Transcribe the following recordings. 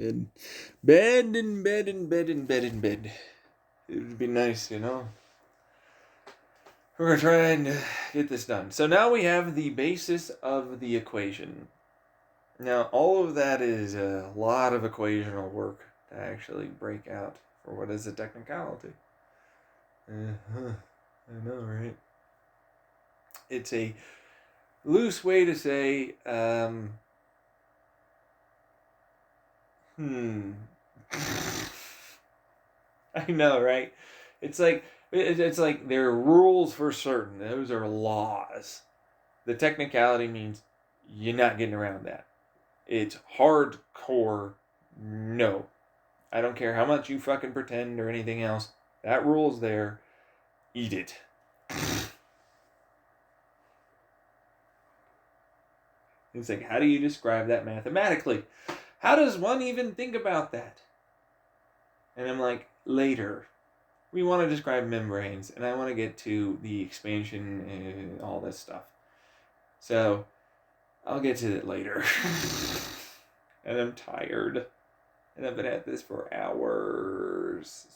Bed. Bed and bed and bed and bed and bed. It would be nice, you know? We're going to try and get this done. So now we have the basis of the equation. Now, all of that is a lot of equational work to actually break out for what is a technicality. I know, right? It's a loose way to say, I know, right? It's like there are rules for certain. Those are laws. The technicality means you're not getting around that. It's hardcore. No, I don't care how much you fucking pretend or anything else. That rule's there. Eat it. It's like, how do you describe that mathematically? How does one even think about that? And I'm like, later. We want to describe membranes, and I want to get to the expansion and all this stuff. So, I'll get to it later. And I'm tired. And I've been at this for hours.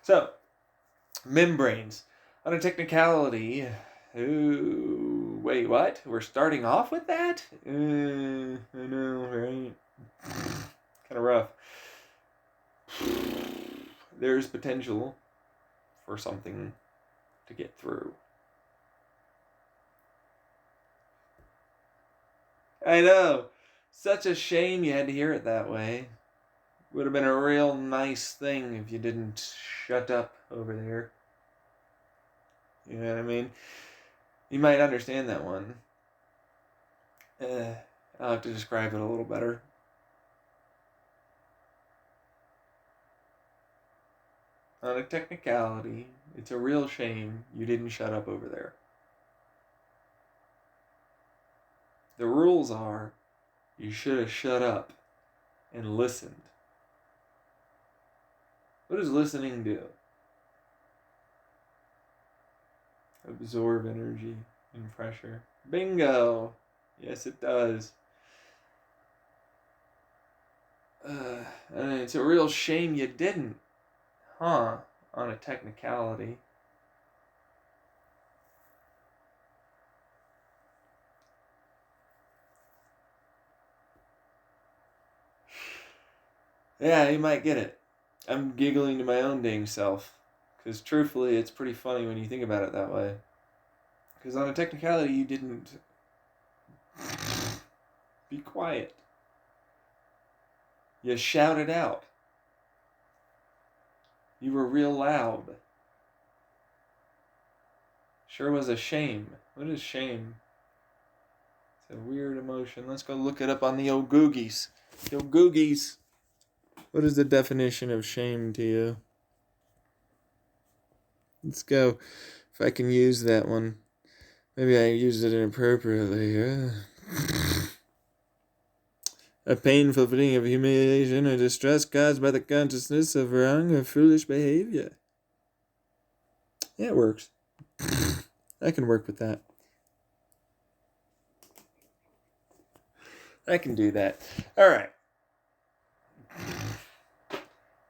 So, membranes. On a technicality. Ooh, wait, what? We're starting off with that? I know, right? Kind of rough. There's potential for something to get through. I know. Such a shame you had to hear it that way. Would have been a real nice thing if you didn't shut up over there. You know what I mean? You might understand that one. I'll have to describe it a little better. On a technicality, it's a real shame you didn't shut up over there. The rules are, you should have shut up and listened. What does listening do? Absorb energy and pressure. Bingo! Yes, it does. And it's a real shame you didn't. Huh? On a technicality. Yeah, you might get it. I'm giggling to my own dang self. Because truthfully, it's pretty funny when you think about it that way. Because on a technicality, you didn't be quiet. You shouted out. You were real loud. Sure was a shame. What is shame? It's a weird emotion. Let's go look it up on the old Googies. Yo, Googies. What is the definition of shame to you? Let's go. If I can use that one. Maybe I used it inappropriately. A painful feeling of humiliation or distress caused by the consciousness of wrong or foolish behavior. Yeah, it works. I can work with that. I can do that. Alright.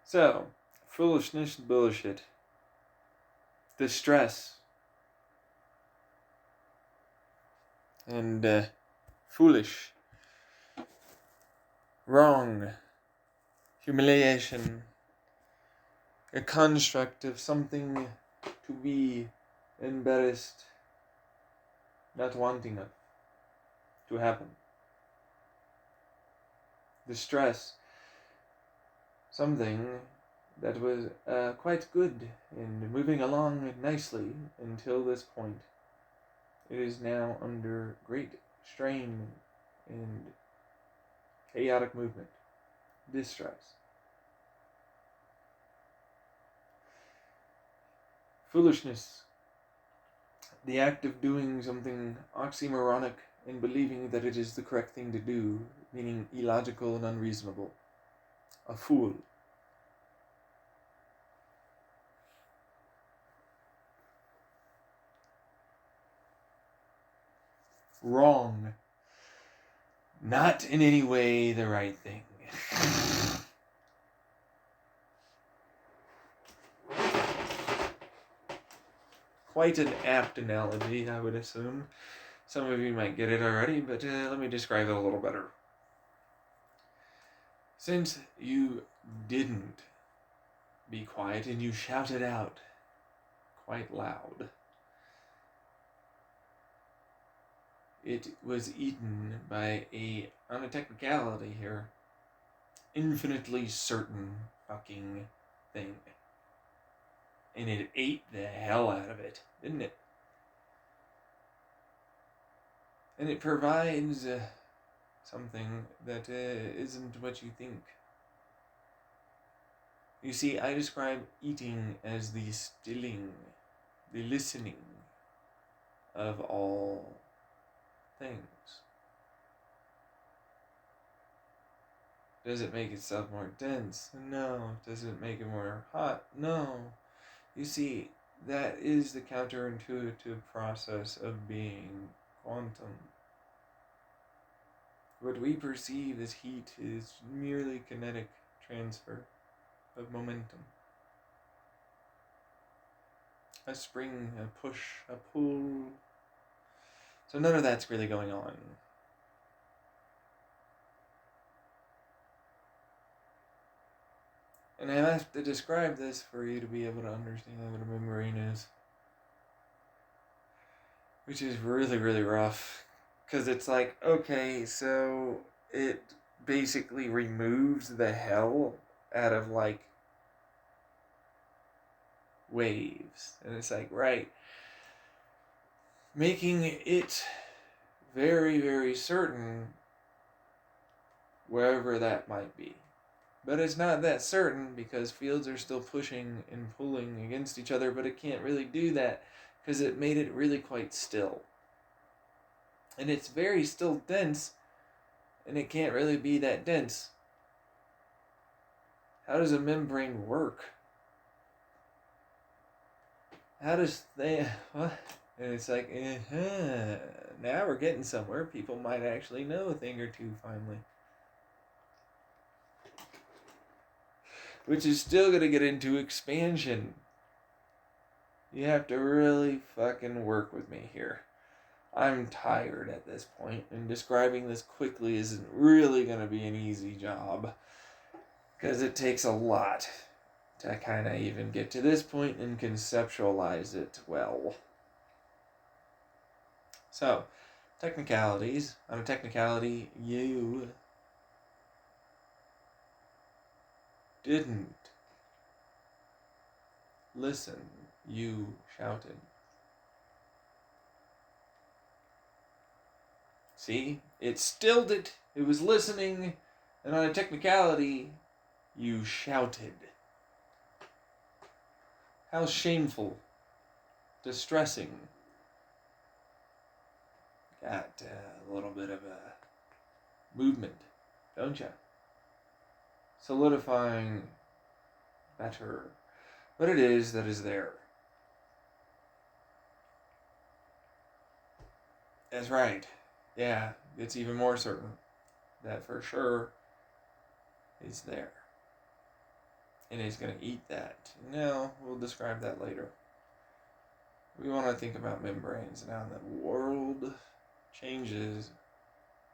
So, foolishness and bullshit. Distress. And, foolish. Wrong. Humiliation. A construct of something to be embarrassed, not wanting it to happen. Distress. Something that was quite good and moving along nicely until this point. It is now under great strain and chaotic movement. Distress. Foolishness. The act of doing something oxymoronic and believing that it is the correct thing to do, meaning illogical and unreasonable. A fool. Wrong. Not in any way the right thing. Quite an apt analogy, I would assume. Some of you might get it already, but let me describe it a little better. Since you didn't be quiet and you shouted out quite loud, it was eaten by on a technicality here, infinitely certain fucking thing. And it ate the hell out of it, didn't it? And it provides something that isn't what you think. You see, I describe eating as the stilling, the listening of all things. Does it make itself more dense? No. Does it make it more hot? No. You see, that is the counterintuitive process of being quantum. What we perceive as heat is merely kinetic transfer of momentum. A spring, a push, a pull. So none of that's really going on. And I have to describe this for you to be able to understand what a membrane is. Which is really, really rough. Because it's like, okay, so it basically removes the hell out of, like, waves. And it's like, right, making it very, very certain wherever that might be. But it's not that certain because fields are still pushing and pulling against each other, but it can't really do that because it made it really quite still. And it's very still dense, and it can't really be that dense. How does a membrane work? How does they... What? And it's like, now we're getting somewhere. People might actually know a thing or two finally. Which is still going to get into expansion. You have to really fucking work with me here. I'm tired at this point, and describing this quickly isn't really going to be an easy job. Because it takes a lot to kind of even get to this point and conceptualize it well. So, technicalities. On a technicality, you didn't listen. You shouted. See? It stilled it. It was listening. And on a technicality, you shouted. How shameful. Distressing. Got a little bit of a movement, don't ya? Solidifying better what it is that is there. That's right. Yeah, it's even more certain that for sure is there. And it's going to eat that. Now, we'll describe that later. We want to think about membranes now that the world changes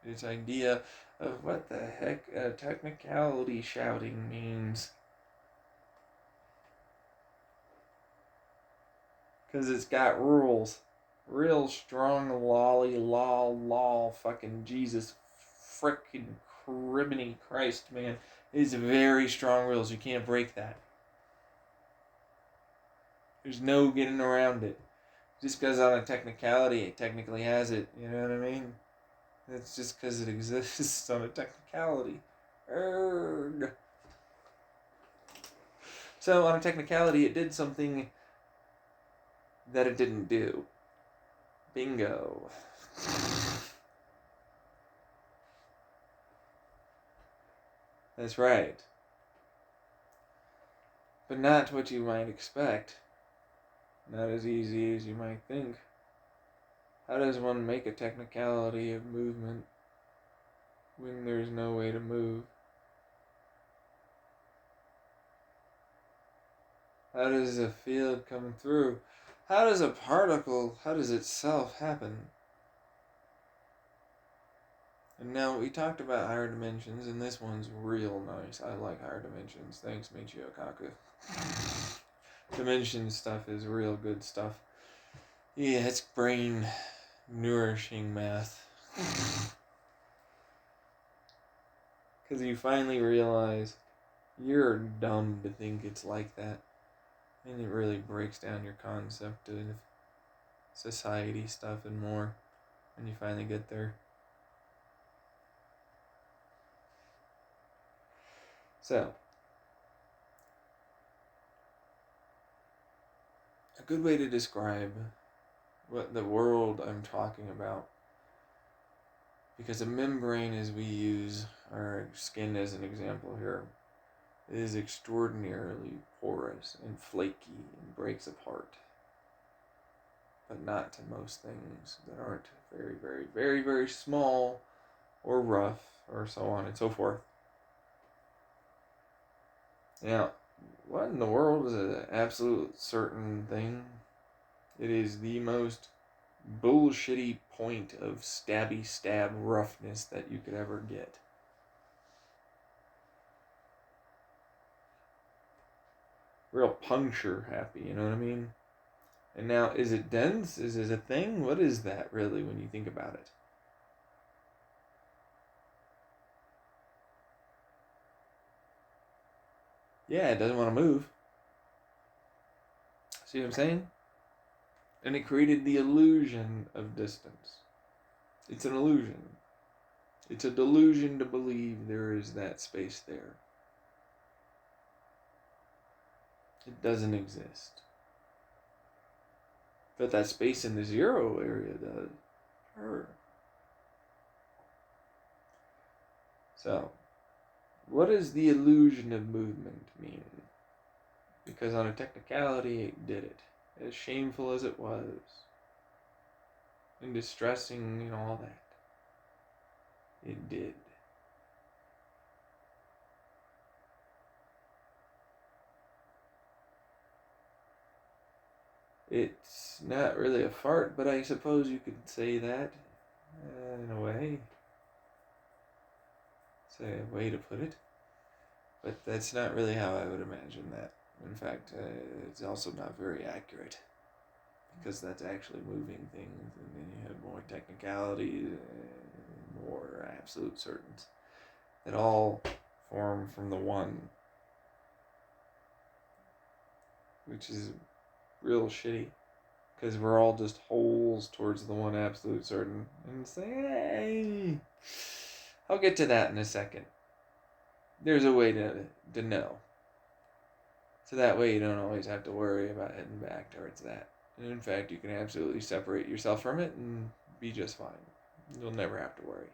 its idea of what the heck technicality shouting means. Because it's got rules. Real strong lolly law fucking Jesus frickin' criminy Christ, man. It's very strong rules. You can't break that. There's no getting around it. Just because on a technicality, it technically has it. You know what I mean? It's just because it exists on a technicality. Erg. So on a technicality, it did something that it didn't do. Bingo. That's right. But not what you might expect. Not as easy as you might think. How does one make a technicality of movement when there's no way to move? How does a field come through? How does a particle, how does itself happen? And now we talked about higher dimensions, and this one's real nice. I like higher dimensions. Thanks, Michio Kaku. Dimension stuff is real good stuff. Yeah, it's brain nourishing math. Because you finally realize you're dumb to think it's like that. And it really breaks down your concept of society stuff and more when you finally get there. So, a good way to describe what the world I'm talking about, because a membrane, as we use our skin as an example here, is extraordinarily porous and flaky and breaks apart. But not to most things that aren't very, very, very, very small or rough or so on and so forth. Now, what in the world is an absolute certain thing? It is the most bullshitty point of stabby stab roughness that you could ever get. Real puncture happy, you know what I mean? And now, is it dense? Is it a thing? What is that really when you think about it? Yeah, it doesn't want to move. See what I'm saying? And it created the illusion of distance. It's an illusion. It's a delusion to believe there is that space there. It doesn't exist. But that space in the zero area does. Sure. So, what does the illusion of movement mean? Because on a technicality, it did it. As shameful as it was. And distressing and all that. It did. It's not really a fart, but I suppose you could say that in a way. It's a way to put it. But that's not really how I would imagine that. In fact, it's also not very accurate. Because that's actually moving things, and then you have more technicality, more absolute certainty. That all form from the one. Which is real shitty. Because we're all just holes towards the one absolute certain. And say, hey, I'll get to that in a second. There's a way to know. So that way you don't always have to worry about heading back towards that. And in fact, you can absolutely separate yourself from it and be just fine. You'll never have to worry.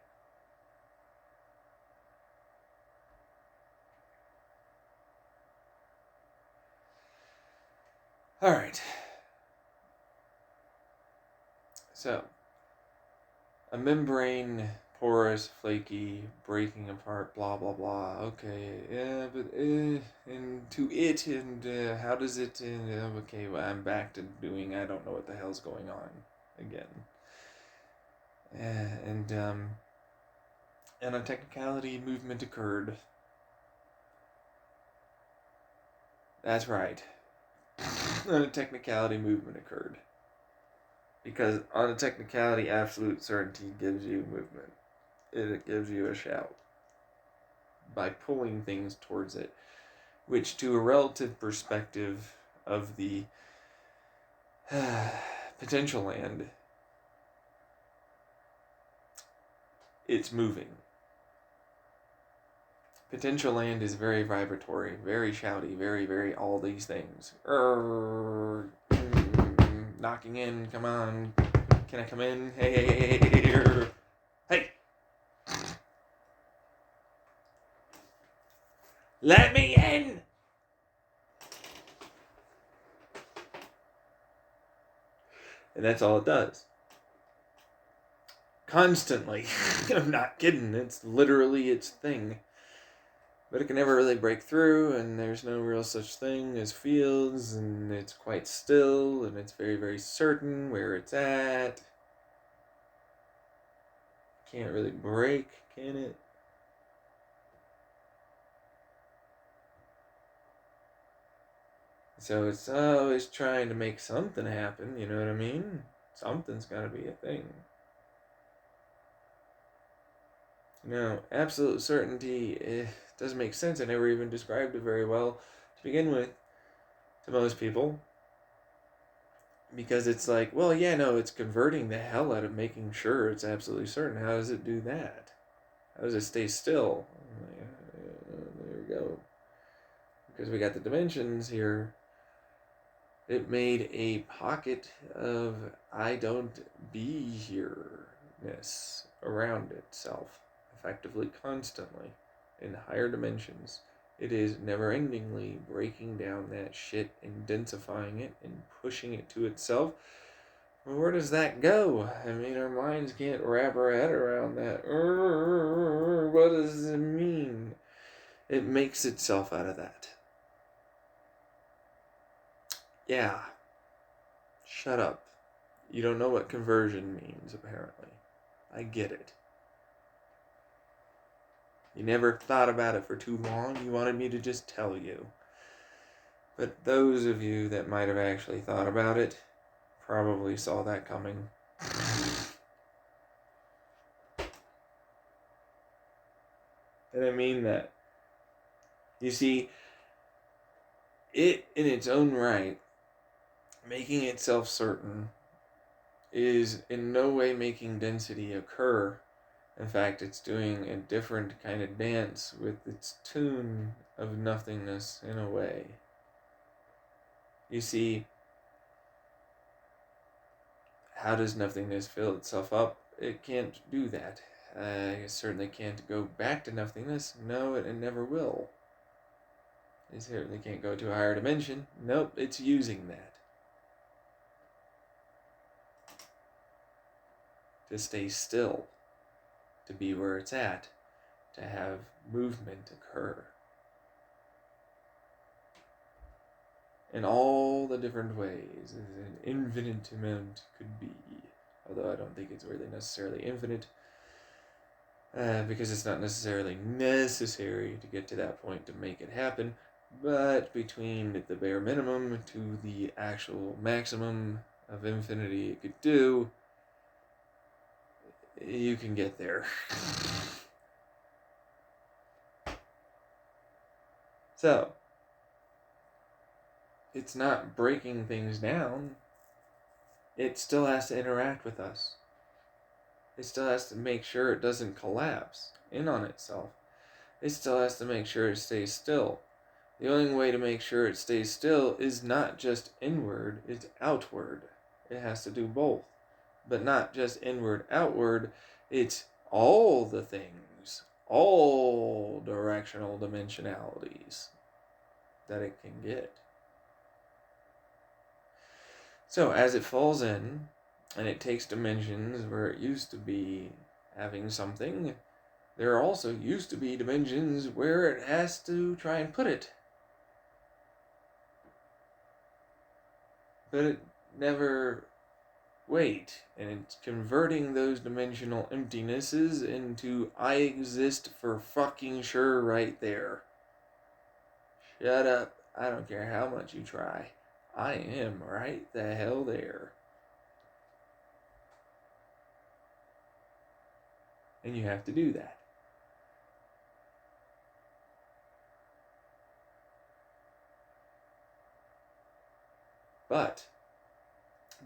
Alright. So, a membrane, porous, flaky, breaking apart, blah, blah, blah. Okay, yeah, but, and to it, and how does it, okay, well, I'm back to doing, I don't know what the hell's going on again. And a technicality movement occurred. That's right. And a technicality movement occurred. Because on a technicality, absolute certainty gives you movement. It gives you a shout. By pulling things towards it. Which, to a relative perspective of the potential land, it's moving. Potential land is very vibratory, very shouty, very, very all these things. Knocking in, come on. Can I come in? Hey. Hey! Let me in! And that's all it does. constantly. I'm not kidding. It's literally its thing. But it can never really break through, and there's no real such thing as fields, and it's quite still, and it's very, very certain where it's at. Can't really break, can it? So it's always trying to make something happen, you know what I mean? Something's gotta be a thing. Absolute certainty doesn't make sense. I never even described it very well to begin with to most people. Because it's like, well, yeah, no, it's converting the hell out of making sure it's absolutely certain. How does it do that? How does it stay still? There we go. Because we got the dimensions here. It made a pocket of I don't be here-ness around itself, effectively constantly, in higher dimensions. It is never-endingly breaking down that shit and densifying it and pushing it to itself. Well, where does that go? I mean, our minds can't wrap our head around that. What does it mean? It makes itself out of that. Yeah. Shut up. You don't know what conversion means, apparently. I get it. You never thought about it for too long. You wanted me to just tell you. But those of you that might have actually thought about it probably saw that coming. And I mean that. You see, it in its own right, making itself certain, is in no way making density occur. In fact, it's doing a different kind of dance with its tune of nothingness in a way. You see, how does nothingness fill itself up? It can't do that. It certainly can't go back to nothingness. No, it never will. It certainly can't go to a higher dimension. Nope, it's using that to stay still, to be where it's at, to have movement occur. In all the different ways an infinite amount could be. Although I don't think it's really necessarily infinite, because it's not necessarily necessary to get to that point to make it happen. But between the bare minimum to the actual maximum of infinity it could do, you can get there. So, it's not breaking things down. It still has to interact with us. It still has to make sure it doesn't collapse in on itself. It still has to make sure it stays still. The only way to make sure it stays still is not just inward, it's outward. It has to do both. But not just inward, outward, it's all the things, all directional dimensionalities that it can get. So as it falls in, and it takes dimensions where it used to be having something, there also used to be dimensions where it has to try and put it. But it never wait, and it's converting those dimensional emptinesses into I exist for fucking sure right there. Shut up. I don't care how much you try. I am right the hell there. And you have to do that. But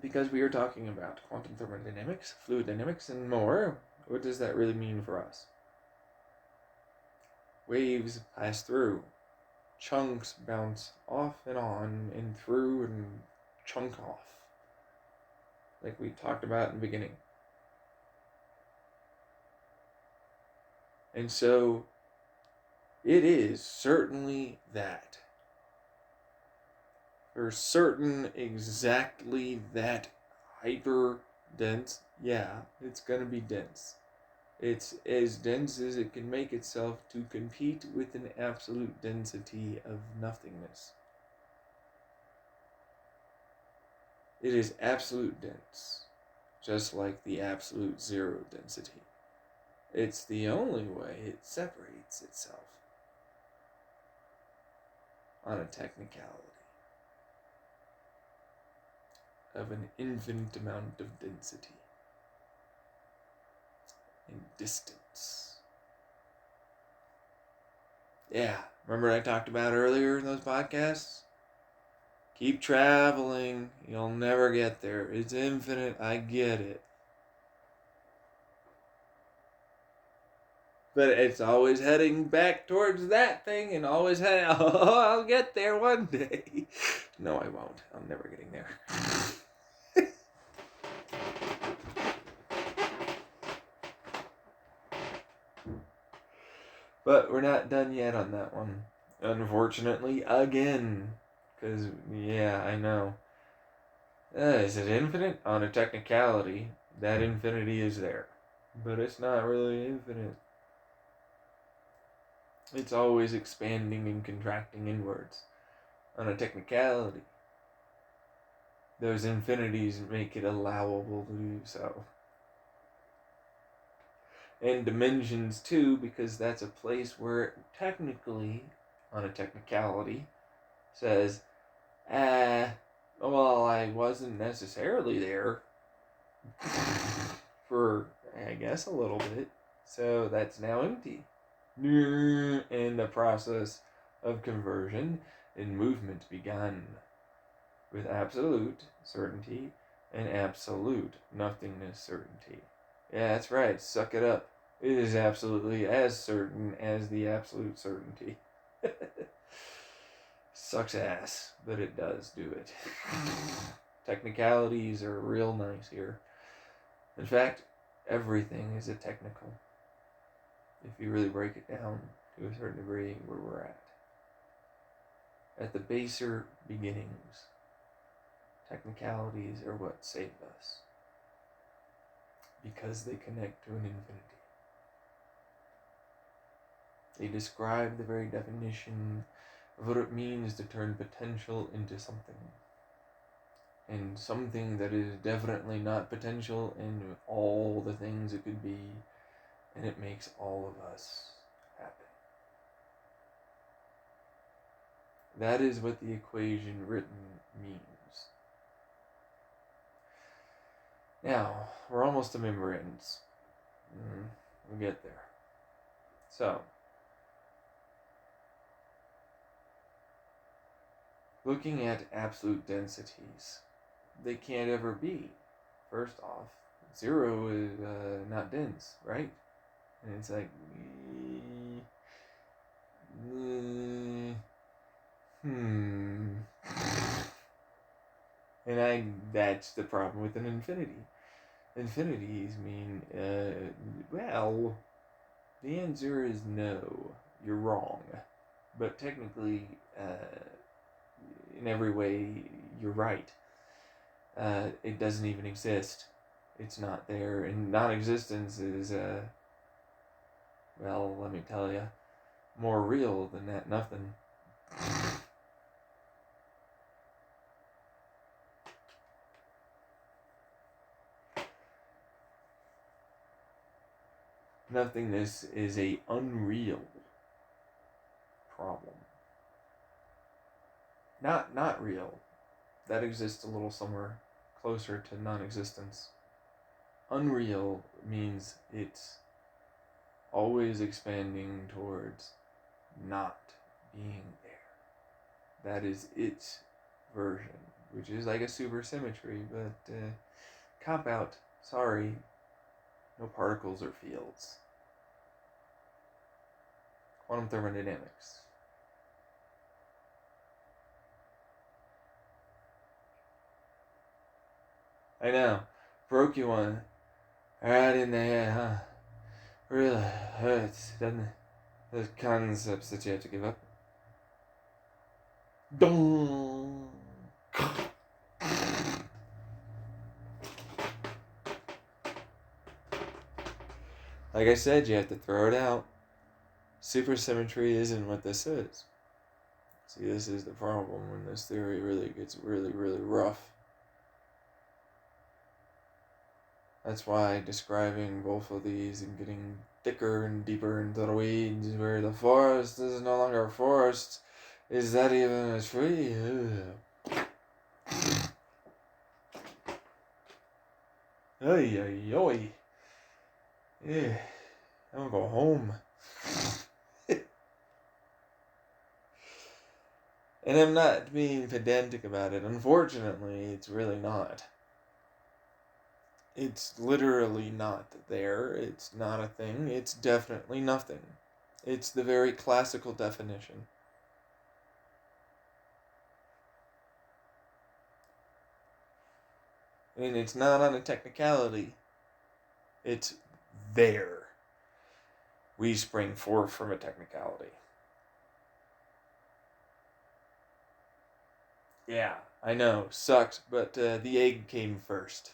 because we are talking about quantum thermodynamics, fluid dynamics, and more, what does that really mean for us? Waves pass through. Chunks bounce off and on and through and chunk off. Like we talked about in the beginning. And so, it is certainly that. For certain, exactly that hyper dense yeah, it's gonna be dense. It's as dense as it can make itself to compete with an absolute density of nothingness. It is absolute dense, just like the absolute zero density. It's the only way it separates itself on a technicality of an infinite amount of density and distance. Yeah, remember I talked about earlier in those podcasts? Keep traveling. You'll never get there. It's infinite. I get it. But it's always heading back towards that thing and always heading, oh, I'll get there one day. No, I won't. I'm never getting there. But we're not done yet on that one. Unfortunately, again. Because, yeah, I know. Is it infinite? On a technicality, that infinity is there. But it's not really infinite. It's always expanding and contracting inwards. On a technicality, those infinities make it allowable to do so. And dimensions too, because that's a place where it technically, on a technicality, says, well, I wasn't necessarily there for, I guess, a little bit. So that's now empty. And the process of conversion and movement begun with absolute certainty and absolute nothingness certainty. Yeah, that's right. Suck it up. It is absolutely as certain as the absolute certainty. Sucks ass, but it does do it. Technicalities are real nice here. In fact, everything is a technical. If you really break it down to a certain degree where we're at. At the baser beginnings, technicalities are what save us. Because they connect to an infinity. They describe the very definition of what it means to turn potential into something. And something that is definitely not potential in all the things it could be. And it makes all of us happy. That is what the equation written means. Now, we're almost to membranes. We'll get there. So, looking at absolute densities, they can't ever be. First off, zero is not dense, right? And it's like, And that's the problem with an infinity. Infinities mean, well, the answer is no. You're wrong. But technically, in every way, you're right. It doesn't even exist. It's not there. And non-existence is, well, let me tell you, more real than that nothing. Nothingness is a unreal problem. Not real. That exists a little somewhere closer to non-existence. Unreal means it's always expanding towards not being there. That is its version, which is like a supersymmetry, but cop out. Sorry, no particles or fields. Quantum thermodynamics. I know. Broke you one. Right in the head, huh? Really hurts, doesn't it? Those concepts that you have to give up. Like I said, you have to throw it out. Supersymmetry isn't what this is. See, this is the problem when this theory really gets really, really rough. That's why describing both of these and getting thicker and deeper into the weeds, where the forest is no longer a forest, is that even a tree? Ay, ay, ay. Yeah, I'm gonna go home. And I'm not being pedantic about it. Unfortunately, it's really not. It's literally not there. It's not a thing. It's definitely nothing. It's the very classical definition. And it's not on a technicality. It's there. We spring forth from a technicality. Yeah, I know, sucks, but the egg came first.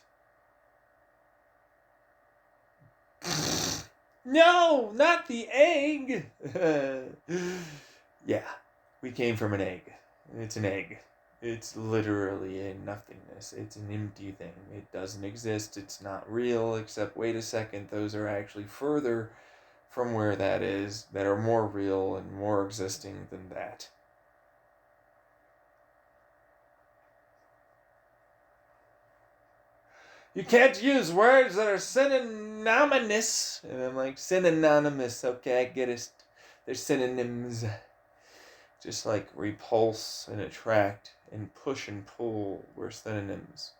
No, not the egg! Yeah, we came from an egg. It's an egg. It's literally a nothingness. It's an empty thing. It doesn't exist. It's not real, except wait a second, those are actually further from where that is, that are more real and more existing than that. You can't use words that are synonymous. And I'm like, synonymous. Okay, I get it. They're synonyms. Just like repulse and attract and push and pull were synonyms.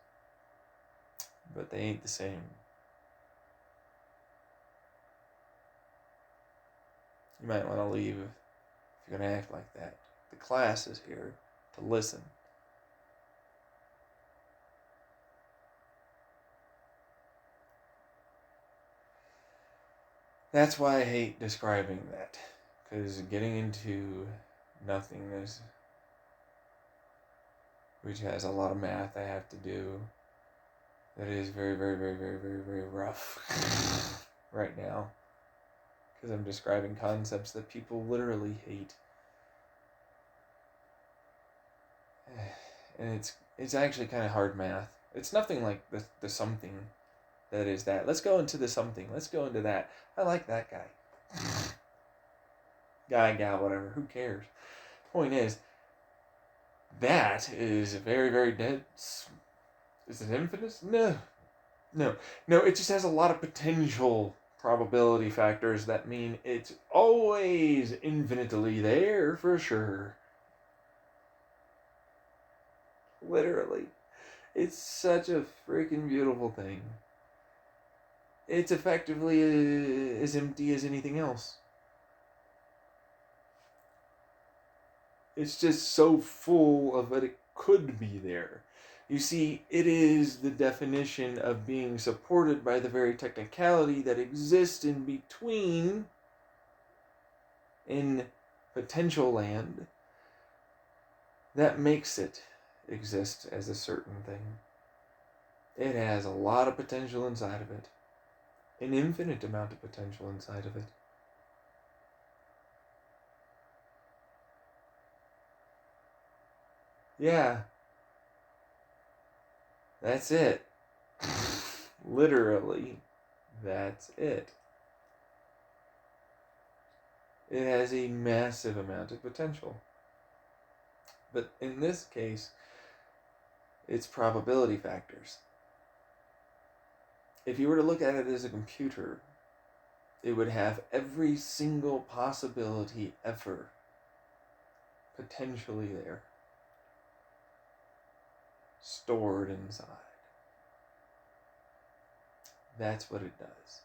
But they ain't the same. You might want to leave if you're going to act like that. The class is here to listen. That's why I hate describing that. Because getting into nothingness, which has a lot of math I have to do, that is very, very, very, very, very, very rough right now. Because I'm describing concepts that people literally hate. And it's actually kind of hard math. It's nothing like the something that is that. Let's go into the something. Let's go into that. I like that guy. Guy, gal, whatever. Who cares? Point is, that is very, very dense. Is it infinite? No. It just has a lot of potential probability factors that mean it's always infinitely there for sure. Literally. It's such a freaking beautiful thing. It's effectively as empty as anything else. It's just so full of what it could be there. You see, it is the definition of being supported by the very technicality that exists in between in potential land that makes it exist as a certain thing. It has a lot of potential inside of it. An infinite amount of potential inside of it. Yeah. That's it. Literally, that's it. It has a massive amount of potential. But in this case, it's probability factors. If you were to look at it as a computer, it would have every single possibility ever potentially there, stored inside. That's what it does.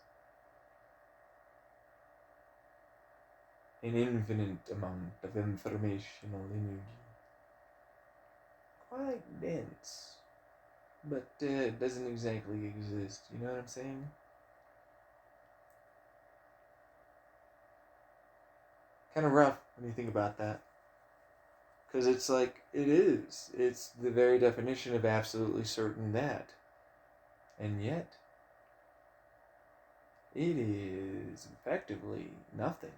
An infinite amount of informational energy. Quite dense, but it doesn't exactly exist. You know what I'm saying? Kind of rough when you think about that. Because it's like, it is. It's the very definition of absolutely certain that. And yet, it is is effectively nothing.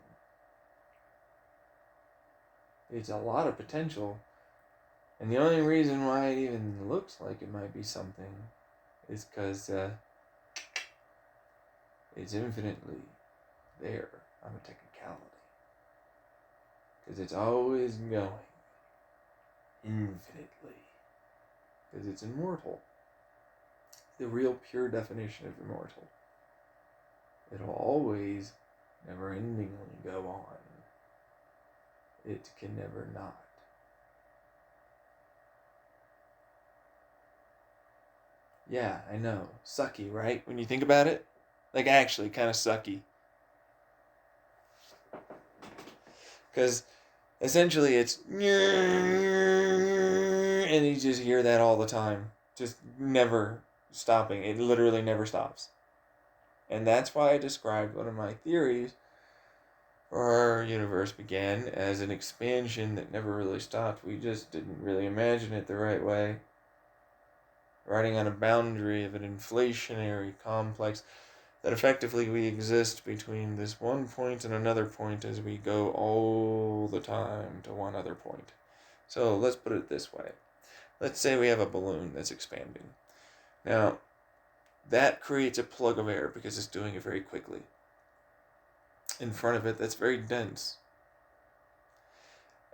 It's a lot of potential, and the only reason why it even looks like it might be something is because it's infinitely there on a technicality. Because it's always going infinitely. Because it's immortal. The real pure definition of immortal. It'll always, never-endingly go on. It can never not. Yeah, I know. Sucky, right? When you think about it? Like, actually, kind of sucky. Because essentially it's... And you just hear that all the time. Just never stopping. It literally never stops. And that's why I described one of my theories for our universe began as an expansion that never really stopped. We just didn't really imagine it the right way. Riding on a boundary of an inflationary complex that effectively we exist between this one point and another point as we go all the time to one other point. So let's put it this way. Let's say we have a balloon that's expanding. Now, that creates a plug of air because it's doing it very quickly. In front of it, that's very dense.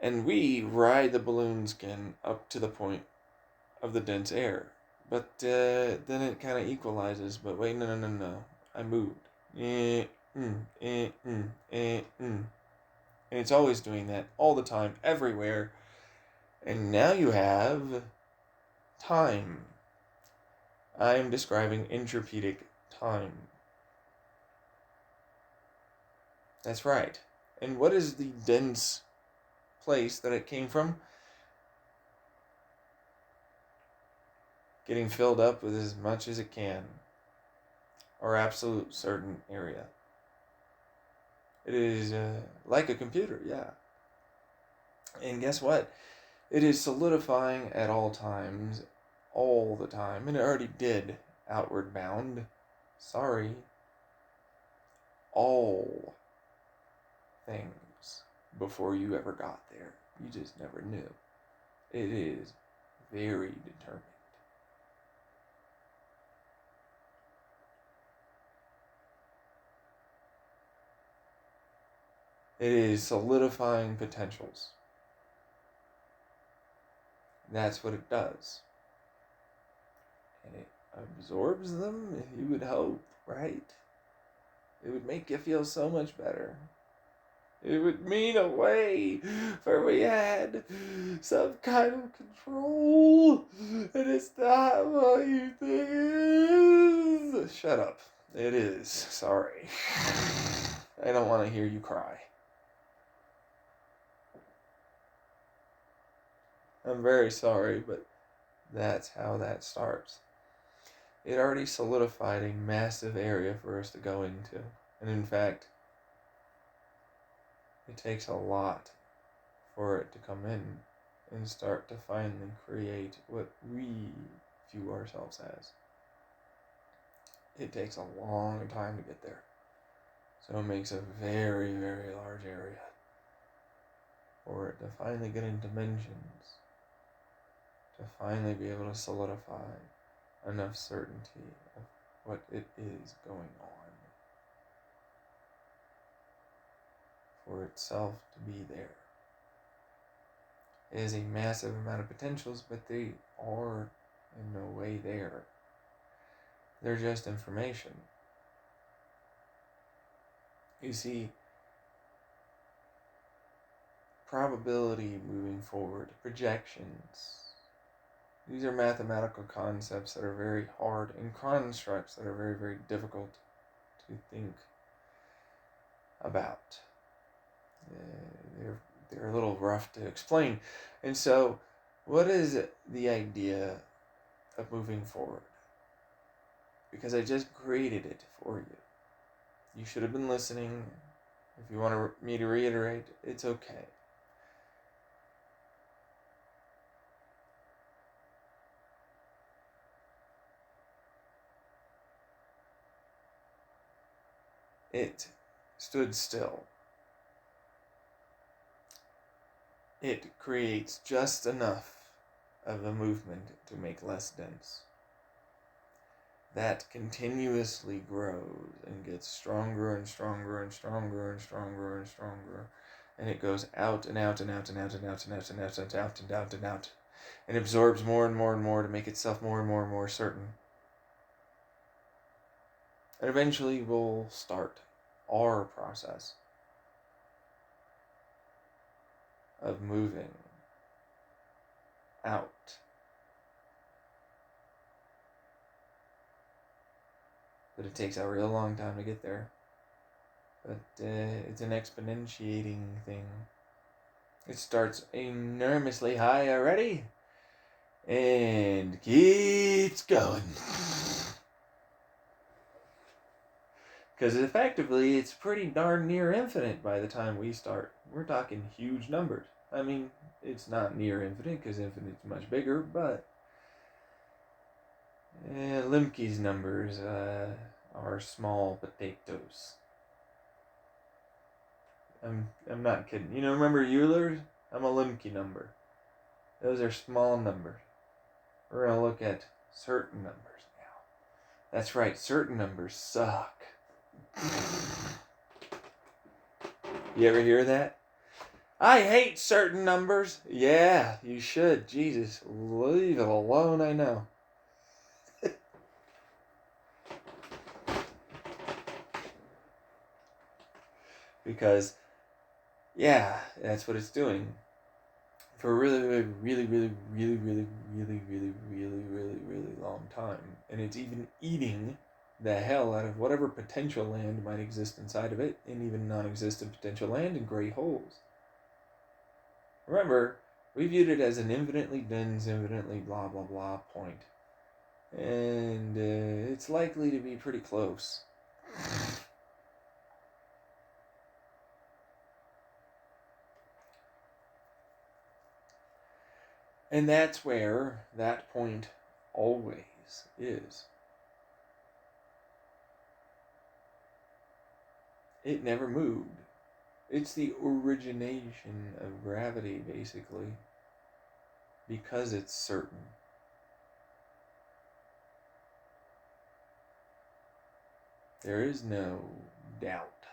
And we ride the balloon skin up to the point of the dense air. But then it kind of equalizes. But wait, no. I moved. And it's always doing that all the time, everywhere. And now you have time. I am describing entropytic time. That's right. And what is the dense place that it came from? Getting filled up with as much as it can. Or absolute certain area. It is like a computer, yeah. And guess what? It is solidifying at all times, all the time. And it already did, outward bound. Sorry. All things before you ever got there. You just never knew. It is very determined. It is solidifying potentials. That's what it does. And it absorbs them, you would hope, right? It would make you feel so much better. It would mean a way for we had some kind of control. And it's not what you think it is. Shut up. It is. Sorry. I don't want to hear you cry. I'm very sorry, but that's how that starts. It already solidified a massive area for us to go into. And in fact, it takes a lot for it to come in and start to finally create what we view ourselves as. It takes a long time to get there. So it makes a very, very large area for it to finally get in dimensions, to finally be able to solidify enough certainty of what it is going on for itself to be there. It is a massive amount of potentials, but they are in no way there. They're just information. You see, probability moving forward, projections. These are mathematical concepts that are very hard and constructs that are very, very difficult to think about. They're a little rough to explain. And so, what is the idea of moving forward? Because I just created it for you. You should have been listening. If you want me to reiterate, it's okay. It stood still, it creates just enough of a movement to make less dense. That continuously grows and gets stronger and stronger and stronger and stronger and stronger. And it goes out and out and out and out and out and out and out and out and out and out. And absorbs more and more and more to make itself more and more and more certain. And eventually we'll start our process of moving out. But it takes a real long time to get there. But it's an exponentiating thing. It starts enormously high already and keeps going. Because effectively, it's pretty darn near infinite by the time we start. We're talking huge numbers. I mean, it's not near infinite because infinite's much bigger, but Lemke's numbers are small potatoes. I'm not kidding. You know, remember Euler's? I'm a Lemke number. Those are small numbers. We're going to look at certain numbers now. That's right, certain numbers suck. You ever hear that? I hate certain numbers. Yeah, you should. Jesus, leave it alone, I know. Because, yeah, that's what it's doing. For a really long time. And it's even eating the hell out of whatever potential land might exist inside of it, and even non-existent potential land and gray holes. Remember, we viewed it as an infinitely dense, infinitely blah blah blah point. And it's likely to be pretty close. And that's where that point always is. It never moved. It's the origination of gravity, basically, because it's certain. There is no doubt.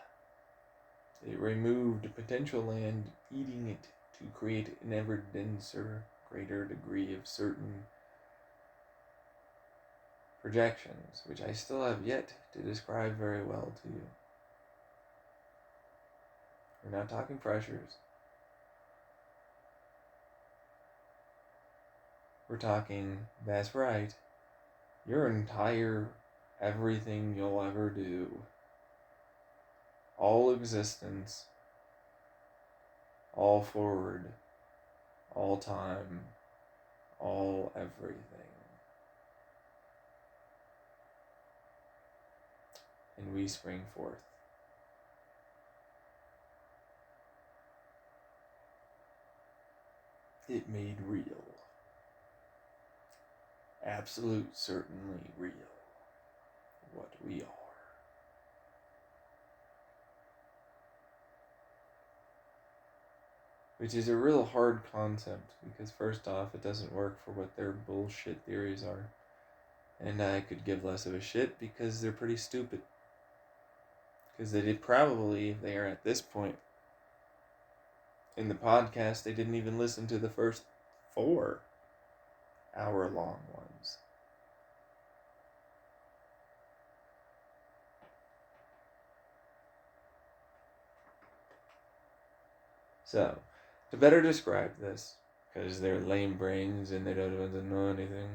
It removed potential land, eating it to create an ever denser, greater degree of certain projections, which I still have yet to describe very well to you. We're not talking pressures. We're talking, that's right, your entire everything you'll ever do, all existence, all forward, all time, all everything. And we spring forth. It made real. Absolute certainly real. What we are. Which is a real hard concept, because first off, it doesn't work for what their bullshit theories are. And I could give less of a shit because they're pretty stupid. Because they did probably, if they are at this point in the podcast, they didn't even listen to the first 4 hour-long ones. So, to better describe this, because they're lame brains and they don't know anything,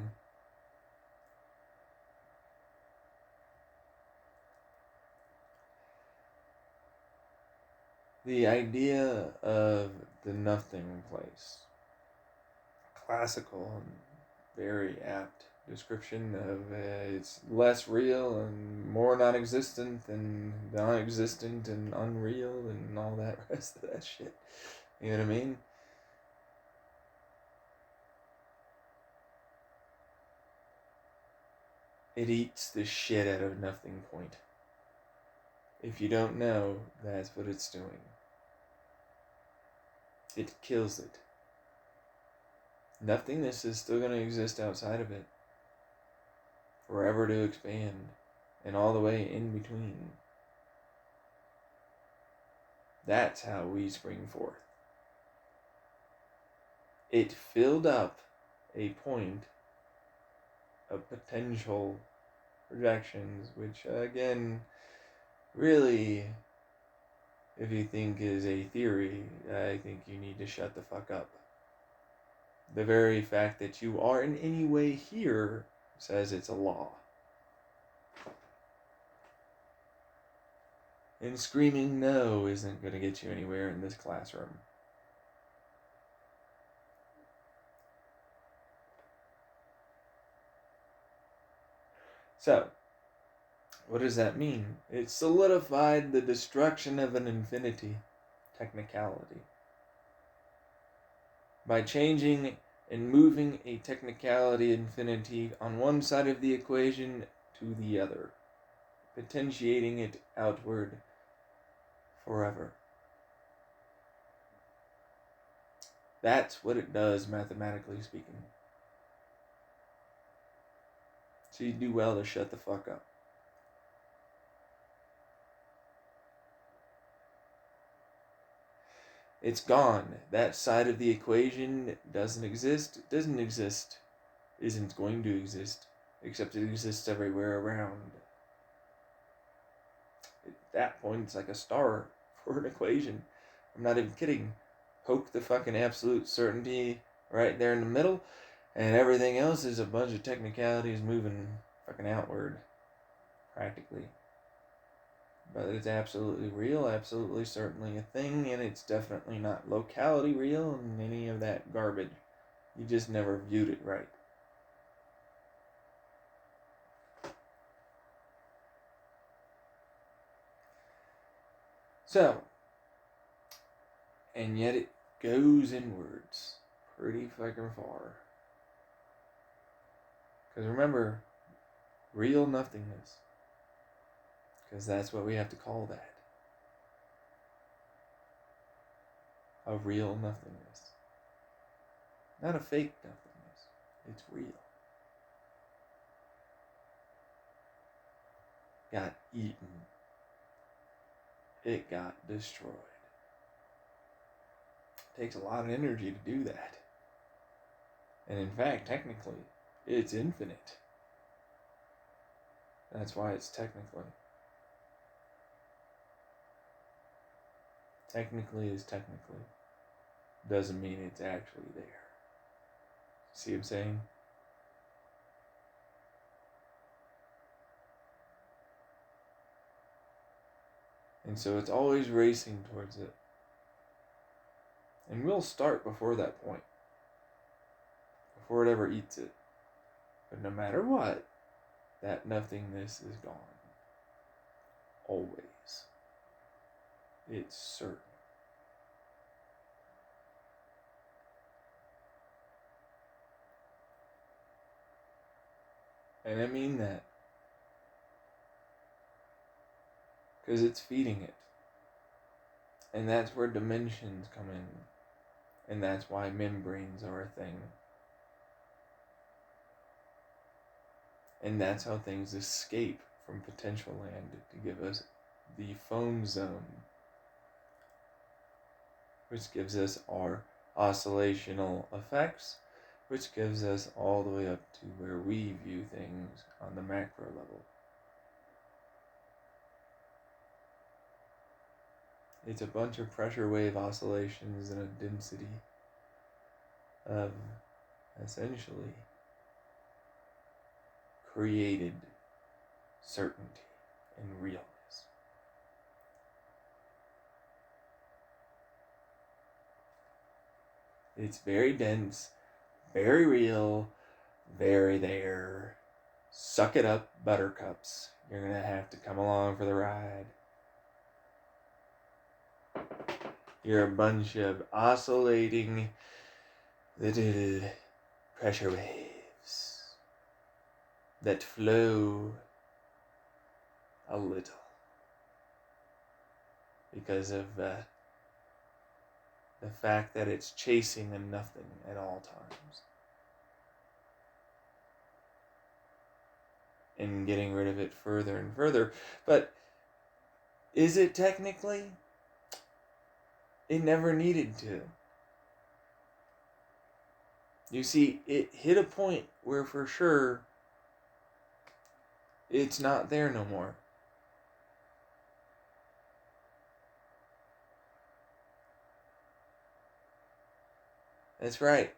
the idea of the nothing place, classical and very apt description of it's less real and more non-existent and non-existent and unreal and all that rest of that shit. You know what I mean? It eats the shit out of nothing point. If you don't know, that's what it's doing. It kills it. Nothingness is still going to exist outside of it, forever to expand, and all the way in between. That's how we spring forth. It filled up a point of potential projections, which again, really, if you think is a theory, I think you need to shut the fuck up. The very fact that you are in any way here says it's a law. And screaming no isn't going to get you anywhere in this classroom. So, what does that mean? It solidified the destruction of an infinity technicality. By changing and moving a technicality infinity on one side of the equation to the other, potentiating it outward forever. That's what it does, mathematically speaking. So you do well to shut the fuck up. It's gone. That side of the equation doesn't exist. It doesn't exist. Isn't going to exist. Except it exists everywhere around. At that point, it's like a star for an equation. I'm not even kidding. Poke the fucking absolute certainty right there in the middle, and everything else is a bunch of technicalities moving fucking outward, practically. But it's absolutely real, absolutely certainly a thing, and it's definitely not locality real and any of that garbage. You just never viewed it right. So, and yet it goes inwards pretty fucking far. Because remember, real nothingness. Because that's what we have to call that. A real nothingness. Not a fake nothingness. It's real. Got eaten. It got destroyed. It takes a lot of energy to do that. And in fact, technically, it's infinite. That's why it's technically. Technically is technically. Doesn't mean it's actually there. See what I'm saying? And so it's always racing towards it. And we'll start before that point. Before it ever eats it. But no matter what, that nothingness is gone. Always. It's certain. And I mean that. Because it's feeding it. And that's where dimensions come in. And that's why membranes are a thing. And that's how things escape from potential land to give us the foam zone, which gives us our oscillational effects, which gives us all the way up to where we view things on the macro level. It's a bunch of pressure wave oscillations and a density of essentially created certainty and realness. It's very dense, very real, very there. Suck it up, buttercups. You're gonna have to come along for the ride. You're a bunch of oscillating little pressure waves that flow a little. because of the fact that it's chasing a nothing at all times. And getting rid of it further and further. But is it technically? It never needed to. You see, it hit a point where for sure it's not there no more. That's right.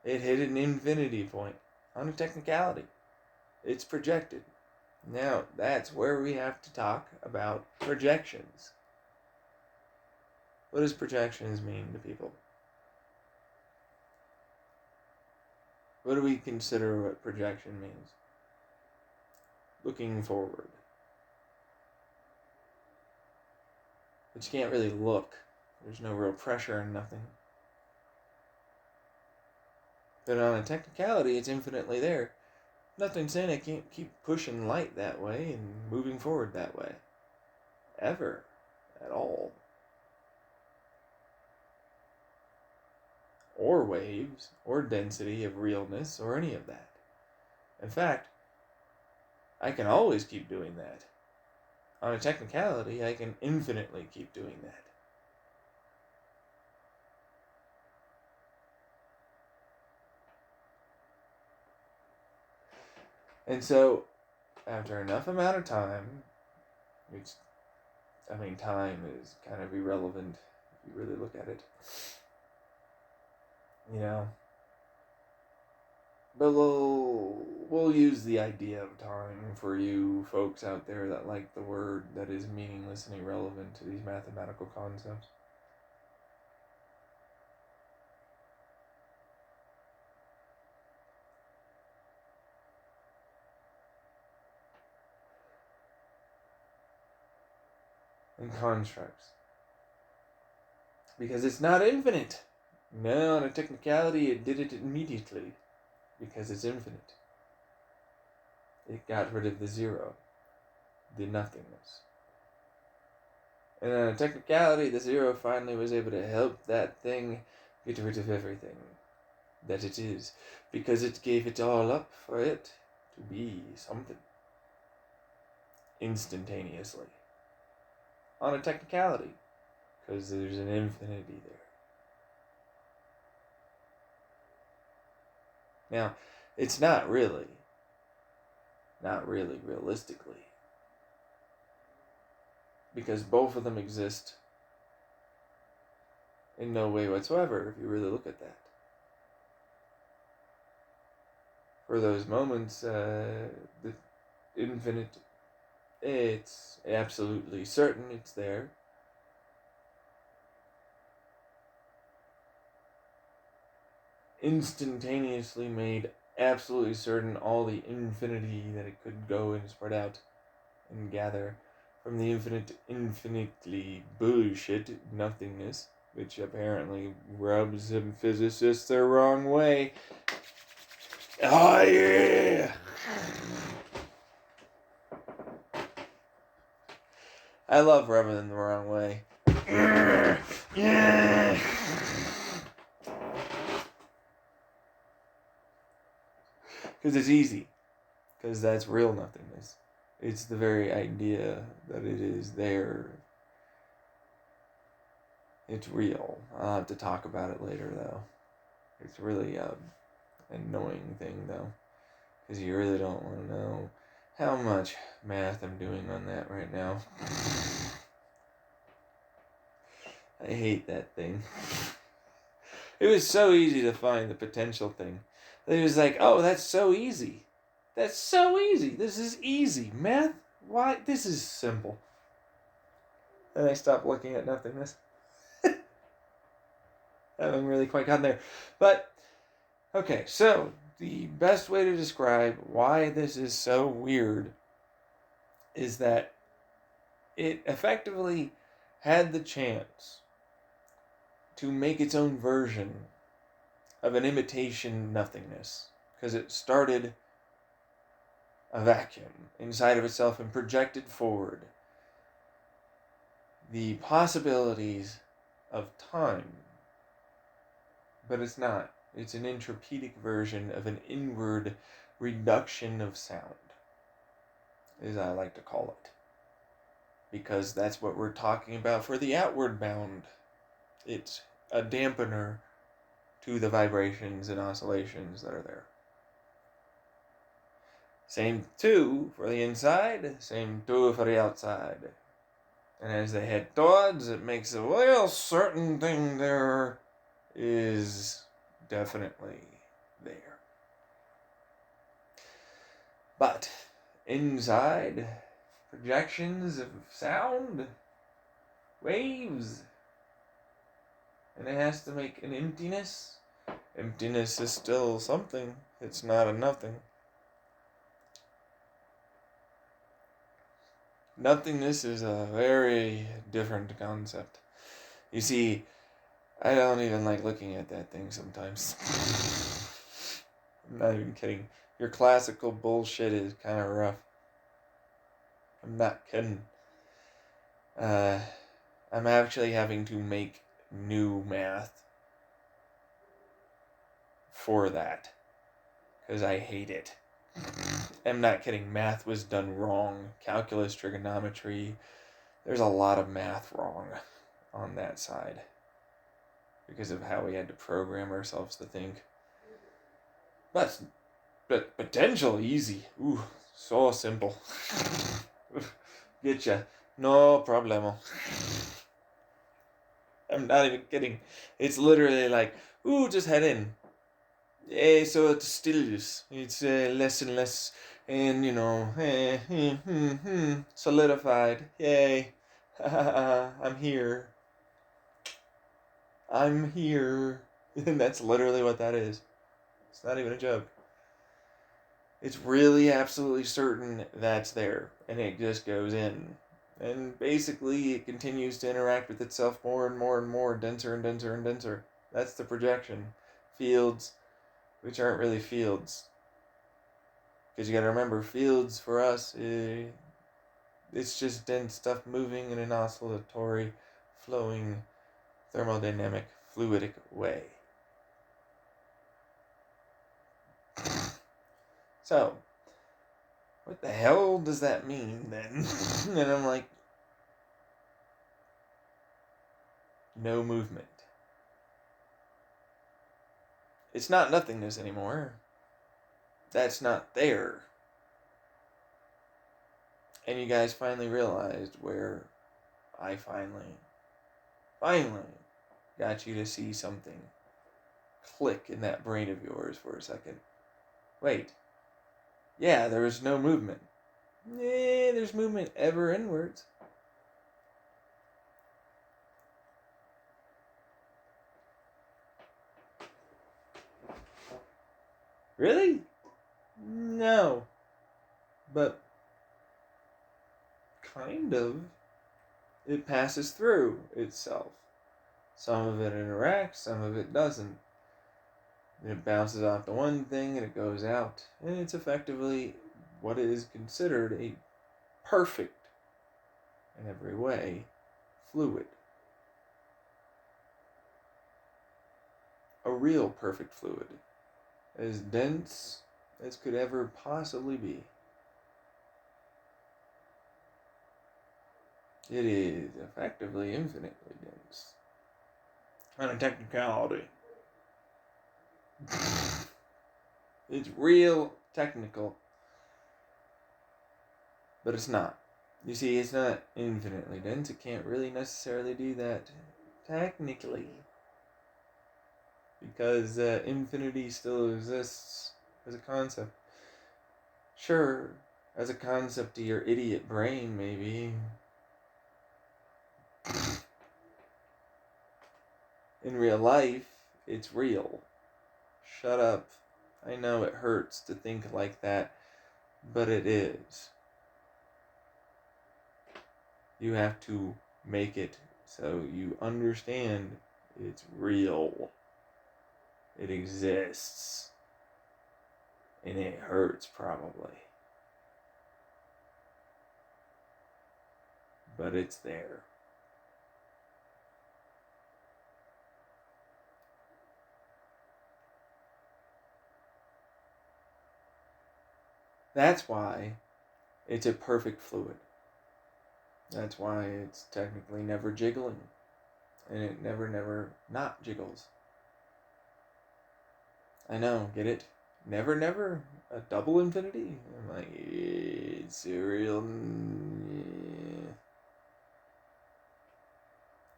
It hit an infinity point on a technicality. It's projected. Now, that's where we have to talk about projections. What does projections mean to people? What do we consider what projection means? Looking forward. But you can't really look. There's no real pressure and nothing. But on a technicality, it's infinitely there. Nothing saying I can't keep pushing light that way and moving forward that way. Ever. At all. Or waves, or density of realness, or any of that. In fact, I can always keep doing that. On a technicality, I can infinitely keep doing that. And so, after enough amount of time, which, time is kind of irrelevant if you really look at it. But we'll use the idea of time for you folks out there that like the word that is meaningless and irrelevant to these mathematical concepts. And constructs. Because it's not infinite. No, on a technicality, it did it immediately. Because it's infinite. It got rid of the zero. The nothingness. And on a technicality, the zero finally was able to help that thing get rid of everything that it is. Because it gave it all up for it to be something. Instantaneously. On a technicality. Because there's an infinity there. Now, it's not really realistically. Because both of them exist in no way whatsoever, if you really look at that. For those moments, the infinite, it's absolutely certain it's there. Instantaneously made absolutely certain all the infinity that it could go and spread out and gather from the infinitely bullshit nothingness, which apparently rubs some physicists the wrong way. Oh yeah! I love rubbing them the wrong way. Yeah! Because it's easy. Because that's real nothingness. It's the very idea that it is there. It's real. I'll have to talk about it later, though. It's really an annoying thing, though. Because you really don't want to know how much math I'm doing on that right now. I hate that thing. It was so easy to find the potential thing. It was like, oh, that's so easy. That's so easy. This is easy. Math? Why? This is simple. And I stopped looking at nothingness. I haven't really quite gotten there. But, okay, so the best way to describe why this is so weird is that it effectively had the chance to make its own version of an imitation nothingness. Because it started a vacuum inside of itself and projected forward. the possibilities of time. But it's not. It's an intrapedic version of an inward reduction of sound, as I like to call it. Because that's what we're talking about for the outward bound. It's a dampener to the vibrations and oscillations that are there. Same too for the inside, same too for the outside. And as they head towards, it makes a real certain thing there is definitely there. But inside, projections of sound, waves, and it has to make an emptiness. Emptiness is still something. It's not a nothing. Nothingness is a very different concept. You see, I don't even like looking at that thing sometimes. I'm not even kidding. Your classical bullshit is kind of rough. I'm not kidding. I'm actually having to make new math for that. Because I hate it. I'm not kidding. Math was done wrong. Calculus, trigonometry. There's a lot of math wrong on that side. Because of how we had to program ourselves to think. But potential easy. Ooh, so simple. Getcha. No problemo. I'm not even kidding. It's literally like, ooh, just head in. So it's still it's less and less, and solidified. Yay. I'm here. I'm here. And that's literally what that is. It's not even a joke. It's really absolutely certain that's there, and it just goes in. And basically, it continues to interact with itself more and more and more, denser and denser and denser. That's the projection. Fields, which aren't really fields. Because you gotta remember, fields for us, it's just dense stuff moving in an oscillatory, flowing, thermodynamic, fluidic way. So, what the hell does that mean then? And I'm like, no movement. It's not nothingness anymore. That's not there. And you guys finally realized where I finally got you to see something click in that brain of yours for a second. Wait. Yeah, there was no movement. There's movement ever inwards. Really? No. But kind of. It passes through itself. Some of it interacts, some of it doesn't. It bounces off the one thing and it goes out. And it's effectively what is considered a perfect, in every way, fluid. A real perfect fluid. As dense as could ever possibly be. It is effectively infinitely dense. On a technicality. It's real technical. But it's not. You see, it's not infinitely dense. It can't really necessarily do that technically. Because infinity still exists as a concept. Sure, as a concept to your idiot brain, maybe. In real life, it's real. Shut up. I know it hurts to think like that, but it is. You have to make it so you understand it's real. It exists. And it hurts, probably. But it's there. That's why it's a perfect fluid. That's why it's technically never jiggling. And it never not jiggles. I know, get it? Never, a double infinity? I'm like, it's a real...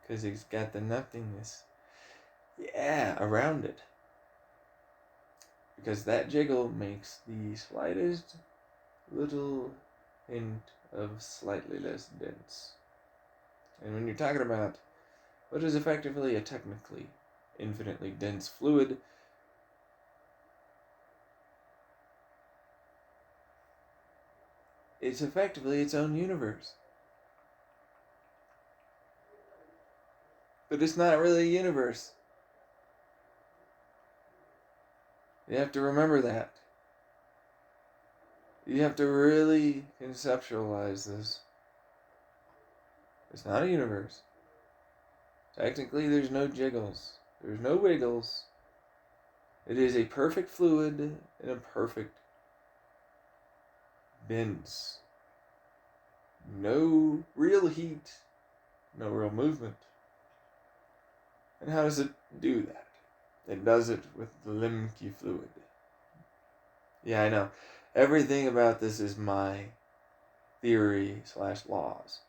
Because it's got the nothingness. Yeah, around it. Because that jiggle makes the slightest little hint of slightly less dense. And when you're talking about what is effectively a technically infinitely dense fluid, it's effectively its own universe. But it's not really a universe. You have to remember that. You have to really conceptualize this. It's not a universe. Technically, there's no jiggles. There's no wiggles. It is a perfect fluid in a perfect dense. No real heat. No real movement. And how does it do that? It does it with the Lemke fluid. Yeah, I know. Everything about this is my theory/laws.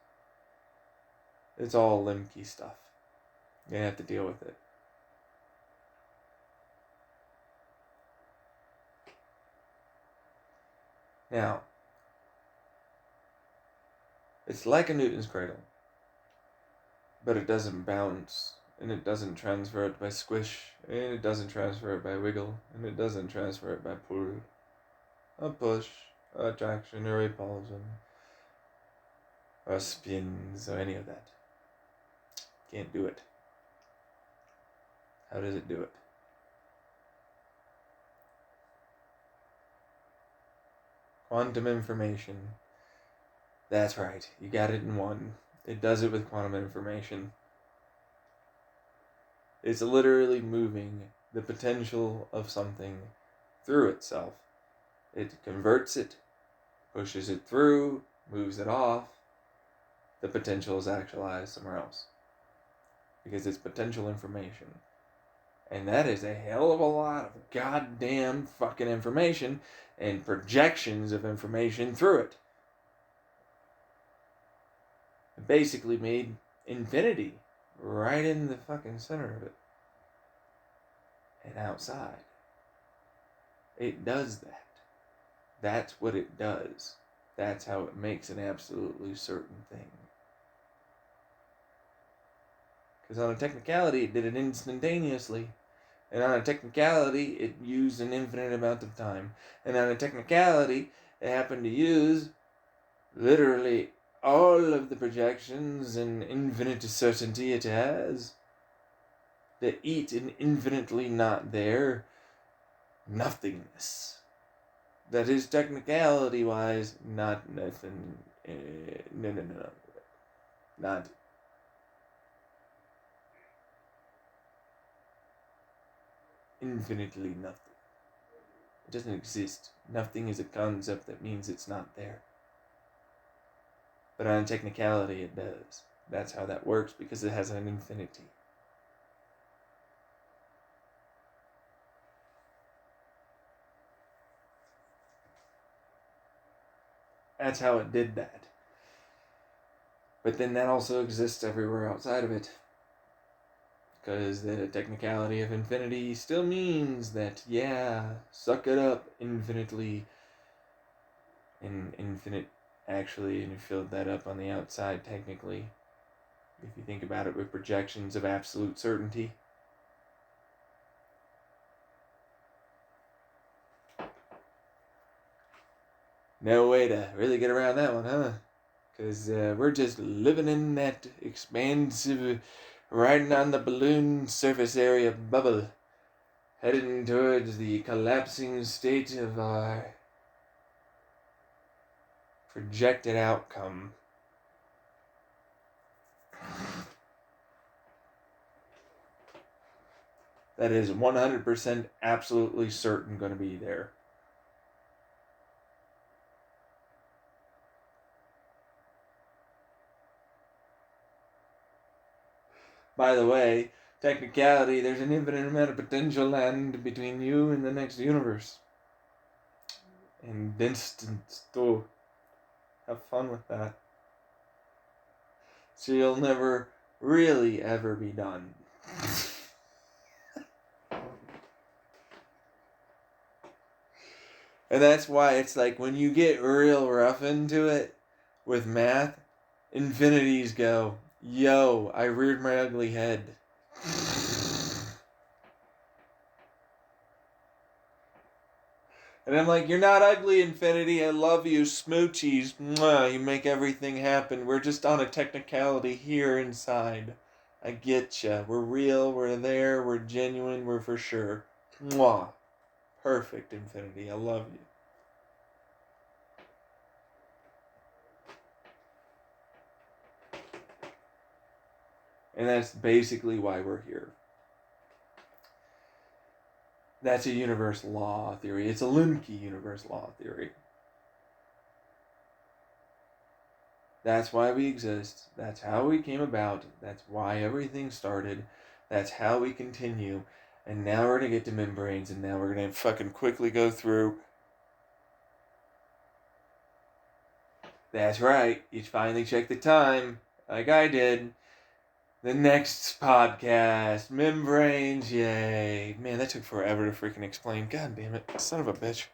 It's all Lemke stuff. You have to deal with it. Now, it's like a Newton's cradle, but it doesn't bounce, and it doesn't transfer it by squish, and it doesn't transfer it by wiggle, and it doesn't transfer it by pull, a push, a attraction, or repulsion, or spins, or any of that. Can't do it. How does it do it? Quantum information. That's right, you got it in one. It does it with quantum information. It's literally moving the potential of something through itself. It converts it, pushes it through, moves it off. The potential is actualized somewhere else. Because it's potential information. And that is a hell of a lot of goddamn fucking information and projections of information through it. It basically made infinity right in the fucking center of it. And outside. It does that. That's what it does. That's how it makes an absolutely certain thing. Because on a technicality, it did it instantaneously. And on a technicality, it used an infinite amount of time. And on a technicality, it happened to use literally all of the projections and infinite certainty it has that eat an infinitely not there nothingness. That is technicality-wise not nothing. No. Not. Infinitely nothing. It doesn't exist. Nothing is a concept that means it's not there. But on technicality, it does. That's how that works, because it has an infinity. That's how it did that. But then that also exists everywhere outside of it. Because the technicality of infinity still means that, yeah, suck it up infinitely. And infinite, actually, and you filled that up on the outside, technically. If you think about it with projections of absolute certainty. No way to really get around that one, huh? Because we're just living in that expansive, riding on the balloon surface area bubble, heading towards the collapsing state of our projected outcome. That is 100% absolutely certain going to be there. By the way, technicality, there's an infinite amount of potential land between you and the next universe. And distance, too. Have fun with that. So you'll never really ever be done. And that's why it's like when you get real rough into it with math, infinities go, yo, I reared my ugly head. And I'm like, you're not ugly, infinity. I love you, smoochies. Mwah, you make everything happen. We're just on a technicality here inside. I get ya. We're real, we're there, we're genuine, we're for sure. Mwah. Perfect, infinity. I love you. And that's basically why we're here. That's a universe law theory. It's a Lemke universe law theory. That's why we exist. That's how we came about. That's why everything started. That's how we continue. And now we're going to get to membranes, and now we're going to fucking quickly go through. That's right. You finally checked the time, like I did. The next podcast, membranes, yay. Man, that took forever to freaking explain. God damn it. Son of a bitch.